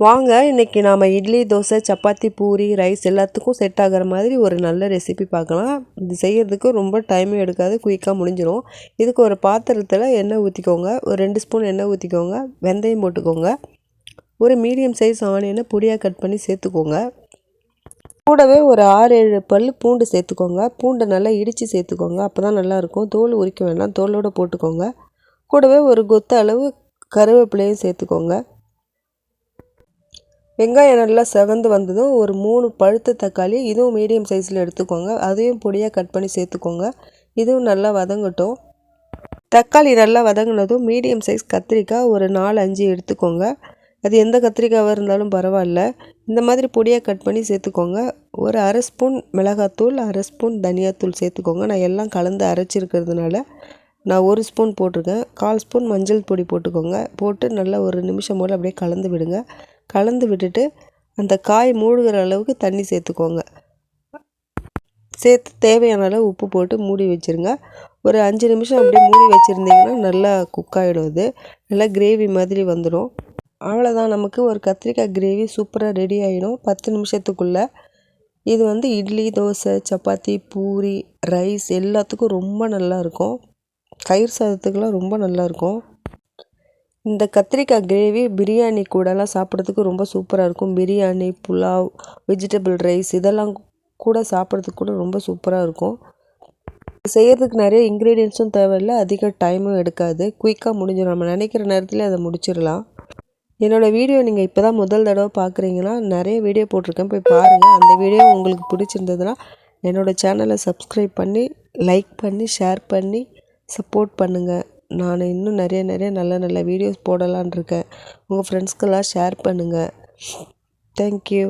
வாங்க இன்றைக்கி நாம் இட்லி, தோசை, சப்பாத்தி, பூரி, ரைஸ் எல்லாத்துக்கும் செட் ஆகிற மாதிரி ஒரு நல்ல ரெசிபி பார்க்கலாம். இது செய்கிறதுக்கு ரொம்ப டைமும் எடுக்காது, குயிக்காக முடிஞ்சிடும். இதுக்கு ஒரு பாத்திரத்தில் எண்ணெய் ஊற்றிக்கோங்க. ஒரு 2 ஸ்பூன் எண்ணெய் ஊற்றிக்கோங்க. வெந்தயம் போட்டுக்கோங்க. ஒரு மீடியம் சைஸ் ஆனியனை பொடியாக கட் பண்ணி சேர்த்துக்கோங்க. கூடவே ஒரு 6-7 பல் பூண்டு சேர்த்துக்கோங்க. பூண்டை நல்லா இடித்து சேர்த்துக்கோங்க. அப்போ தான் நல்லாயிருக்கும். தோல் உரிக்க வேண்டாம், தோலோடு போட்டுக்கோங்க. கூடவே ஒரு கொத்த அளவு கருவேப்பிலையும் சேர்த்துக்கோங்க. வெங்காயம் நல்லா செவந்து வந்ததும் ஒரு 3 பழுத்த தக்காளி, இதுவும் மீடியம் சைஸில் எடுத்துக்கோங்க. அதையும் பொடியாக கட் பண்ணி சேர்த்துக்கோங்க. இதுவும் நல்லா வதங்கட்டும். தக்காளி நல்லா வதங்கினதும் மீடியம் சைஸ் கத்திரிக்காய் ஒரு 4-5 எடுத்துக்கோங்க. அது எந்த கத்திரிக்காவாக இருந்தாலும் பரவாயில்ல. இந்த மாதிரி பொடியாக கட் பண்ணி சேர்த்துக்கோங்க. ஒரு 1/2 ஸ்பூன் மிளகாத்தூள், 1/2 ஸ்பூன் தனியாத்தூள் சேர்த்துக்கோங்க. நான் எல்லாம் கலந்து அரைச்சிருக்கிறதுனால நான் 1 ஸ்பூன் போட்டிருக்கேன். 1/4 ஸ்பூன் மஞ்சள் பொடி போட்டுக்கோங்க. போட்டு நல்லா ஒரு நிமிஷம் போல் அப்படியே கலந்து விடுங்க. கலந்து விட்டுட்டு அந்த காய் மூழ்கிற அளவுக்கு தண்ணி சேர்த்துக்கோங்க. சேர்த்து தேவையான அளவு உப்பு போட்டு மூடி வச்சுருங்க. ஒரு 5 நிமிஷம் அப்படியே மூடி வச்சுருந்தீங்கன்னா நல்லா குக் ஆகிடும். இது நல்லா கிரேவி மாதிரி வந்துடும். அவ்வளோதான், நமக்கு ஒரு கத்திரிக்காய் கிரேவி சூப்பராக ரெடி ஆகிடும் 10 நிமிஷத்துக்குள்ளே. இது இட்லி, தோசை, சப்பாத்தி, பூரி, ரைஸ் எல்லாத்துக்கும் ரொம்ப நல்லாயிருக்கும். தயிர் சாதத்துக்கெலாம் ரொம்ப நல்லாயிருக்கும். இந்த கத்திரிக்காய் கிரேவி பிரியாணி கூடலாம் சாப்பிட்றதுக்கு ரொம்ப சூப்பராக இருக்கும். பிரியாணி, புலாவ், வெஜிடபிள் ரைஸ் இதெல்லாம் கூட சாப்பிட்றதுக்கு கூட ரொம்ப சூப்பராக இருக்கும். செய்கிறதுக்கு நிறைய இன்க்ரீடியன்ஸும் தேவையில்லை, அதிக டைமும் எடுக்காது. குயிக்காக முடிஞ்சிடும். நம்ம நினைக்கிற நேரத்தில் அதை முடிச்சிடலாம். என்னோடய வீடியோ நீங்கள் இப்போ தான் முதல் தடவை பார்க்குறீங்கன்னா நிறைய வீடியோ போட்டிருக்கேன், போய் பாருங்கள். அந்த வீடியோ உங்களுக்கு பிடிச்சிருந்ததுன்னா என்னோடய சேனலை சப்ஸ்கிரைப் பண்ணி, லைக் பண்ணி, ஷேர் பண்ணி சப்போர்ட் பண்ணுங்கள். நான் இன்னும் நிறைய நல்ல நல்ல வீடியோஸ் போடலான்னு இருக்கேன். உங்கள் ஃப்ரெண்ட்ஸ்க்கெல்லாம் ஷேர் பண்ணுங்கள். தேங்க்யூ.